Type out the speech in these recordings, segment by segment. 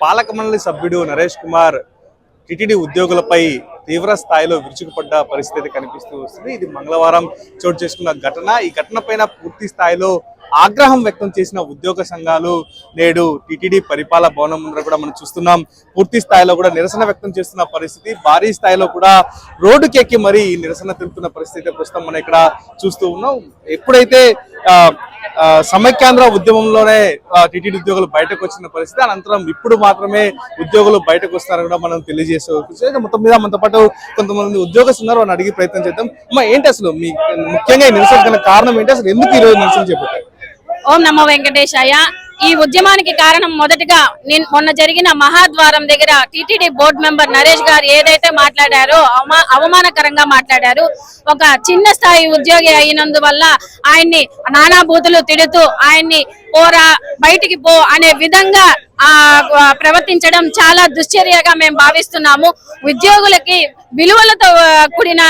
పాలక మండలి సభ్యుడు నరేష్ కుమార్ టిటిడి ఉద్యోగులపై తీవ్ర స్థాయిలో విరుచుకుపడ్డ పరిస్థితి కనిపిస్తూ వస్తుంది. ఇది మంగళవారం చోటు చేసుకున్న ఘటన. ఈ ఘటన పైన పూర్తి స్థాయిలో ఆగ్రహం వ్యక్తం చేసిన ఉద్యోగ సంఘాలు నేడు టిటిడి పరిపాలన భవనం ముందర కూడా మనం చూస్తున్నాం. పూర్తి స్థాయిలో కూడా నిరసన వ్యక్తం చేస్తున్న పరిస్థితి, భారీ స్థాయిలో కూడా రోడ్డుకెక్కి మరి నిరసన తెలుపుతున్న పరిస్థితి ప్రస్తుతం మనం ఇక్కడ చూస్తూ ఉన్నాం. ఎప్పుడైతే సమైక్యాంధ్ర ఉద్యమంలోనే టిటిడి ఉద్యోగులు బయటకు వచ్చిన పరిస్థితి, అనంతరం ఇప్పుడు మాత్రమే ఉద్యోగులు బయటకు వస్తారని కూడా మనం తెలియజేసుకోవచ్చు. మొత్తం మీద మనతో పాటు కొంతమంది ఉద్యోగస్తులు ఉన్నారు, వారిని అడిగి ప్రయత్నం చేద్దాం. అమ్మా, ఏంటి అసలు మీ ముఖ్యంగా ఈ నిరసన కారణం ఏంటి, అసలు ఎందుకు ఈ రోజు నిరసన చేపట్టారు? ఓం నమో వెంకటేశాయ. ఈ ఉద్యమానికి కారణం మొదటగా మొన్న జరిగిన మహాద్వారం దగ్గర టిటిడి బోర్డు మెంబర్ నరేష్ గారు ఏదైతే మాట్లాడారో అవమానకరంగా మాట్లాడారు. ఒక చిన్న స్థాయి ఉద్యోగి అయినందువల్ల ఆయన్ని నానా బూతులు తిడుతూ ఆయన్ని పోరా బయటికి పో అనే విధంగా ప్రవర్తించడం చాలా దుశ్చర్యగా మేము భావిస్తున్నాము. ఉద్యోగులకి విలువలతో కూడిన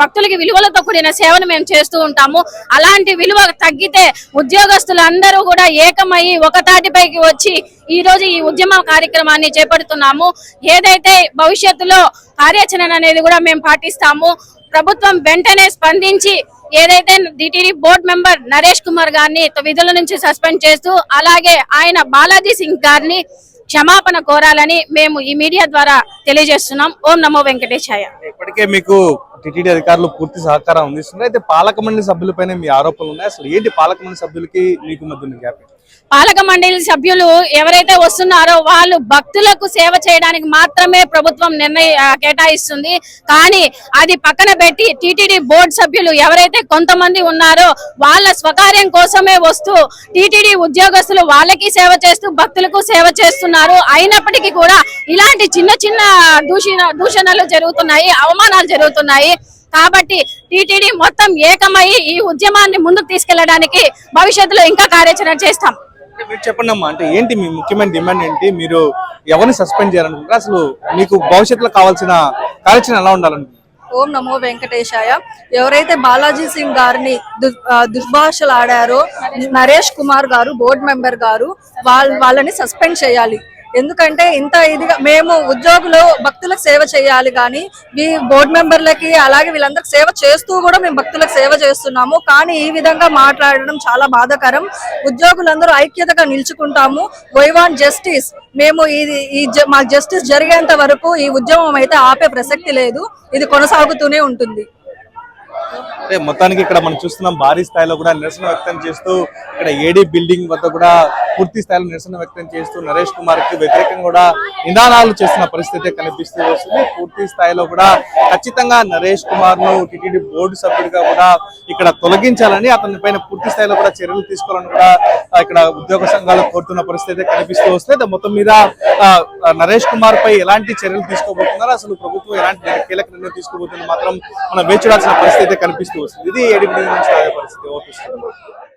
భక్తులకి విలువలతో కూడిన సేవను మేము చేస్తూ ఉంటాము. అలాంటి విలువ తగ్గితే ఉద్యోగస్తులందరూ కూడా ఏకమయ్యి ఒక తాటిపైకి వచ్చి ఈ రోజు ఈ ఉద్యమ కార్యక్రమాన్ని చేపడుతున్నాము. ఏదైతే భవిష్యత్తులో కార్యాచరణ అనేది కూడా మేము పాటిస్తాము. ప్రభుత్వం వెంటనే స్పందించి ఏదైతే TTD board member Naresh Kumar గారిని విధుల నుంచి సస్పెండ్ చేస్తూ అలాగే ఆయన బాలాజీ సింగ్ గారిని క్షమాపణ కోరాలని మేము ఈ మీడియా ద్వారా తెలియజేస్తున్నాం. ఓం నమో వెంకటేశాయ. ఇప్పటికే మీకు టిటిడి అధికారులు పూర్తి సహకారం అందిస్తున్నారు. అయితే పాలక మండలి సభ్యులపైన మీ ఆరోపణలు ఉన్నాయి. అసలు ఏంటి పాలక మండలి సభ్యులకి మీకు మధ్య గ్యాప్? పాలక మండలి సభ్యులు ఎవరైతే వస్తున్నారో వాళ్ళు భక్తులకు సేవ చేయడానికి మాత్రమే ప్రభుత్వం కేటాయిస్తుంది. కానీ అది పక్కన పెట్టి టిటిడి బోర్డు సభ్యులు ఎవరైతే కొంతమంది ఉన్నారో వాళ్ళ స్వకార్యం కోసమే వస్తూ టిటిడి ఉద్యోగస్తులు వాళ్ళకి సేవ చేస్తూ భక్తులకు సేవ చేస్తున్నారు. అయినప్పటికీ కూడా ఇలాంటి చిన్న చిన్న దూషణలు జరుగుతున్నాయి, అవమానాలు జరుగుతున్నాయి. కాబట్టి టిటిడి మొత్తం ఏకమై ఈ ఉద్యమాన్ని ముందుకు తీసుకెళ్లడానికి భవిష్యత్తులో ఇంకా కార్యాచరణ చేస్తాం. మీరు చెప్పండి అమ్మా, అంటే ఏంటి మీ ముఖ్యమైన డిమాండ్ ఏంటి? మీరు ఎవరిని సస్పెండ్ చేయాలనుకుంటారు? అసలు మీకు భవిష్యత్తులో కావాల్సిన కార్యాచరణ ఎలా ఉండాలనుకుంటున్నారు? ఓం నమో వెంకటేశాయ. ఎవరైతే బాలాజీ సింగ్ గారిని దుర్భాషలు ఆడారో నరేష్ కుమార్ గారు బోర్డు మెంబర్ గారు వాళ్ళని సస్పెండ్ చేయాలి. ఎందుకంటే ఇంత ఇదిగా మేము ఉద్యోగులు భక్తులకు సేవ చేయాలి, కానీ ఈ బోర్డు మెంబర్లకి అలాగే వీళ్ళందరికి సేవ చేస్తూ కూడా మేము భక్తులకు సేవ చేస్తున్నాము. కానీ ఈ విధంగా మాట్లాడడం చాలా బాధాకరం. ఉద్యోగులందరూ ఐక్యతగా నిలుచుకుంటాము. Why want justice. మేము మాకు జస్టిస్ జరిగేంత వరకు ఈ ఉద్యమం అయితే ఆపే ప్రసక్తి లేదు, ఇది కొనసాగుతూనే ఉంటుంది. అంటే మొత్తానికి ఇక్కడ మనం చూస్తున్నాం, భారీ స్థాయిలో కూడా నిరసన వ్యక్తం చేస్తూ ఇక్కడ ఏడీ బిల్డింగ్ వద్ద కూడా పూర్తి స్థాయిలో నిరసన వ్యక్తం చేస్తూ నరేష్ కుమార్ కి వ్యతిరేకంగా కూడా నినాదాలు చేస్తున్న పరిస్థితి కనిపిస్తూ వస్తుంది. పూర్తి స్థాయిలో కూడా ఖచ్చితంగా నరేష్ కుమార్ ను టిటిడి బోర్డు సభ్యుడిగా కూడా ఇక్కడ తొలగించాలని, అతని పైన పూర్తి స్థాయిలో కూడా చర్యలు తీసుకోవాలని కూడా ఇక్కడ ఉద్యోగ సంఘాలు కోరుతున్న పరిస్థితి కనిపిస్తూ వస్తుంది. మొత్తం మీద నరేష్ కుమార్ పై ఎలాంటి చర్యలు తీసుకోబోతున్నారు, అసలు ప్రభుత్వం ఎలాంటి కీలక నిర్ణయం తీసుకోబోతుంది మాత్రం మనం వేచి చూడాల్సిన పరిస్థితి కనిపిస్తూ వస్తుంది. ఇది ఏడీ బిల్డింగ్ నుంచి పరిస్థితి.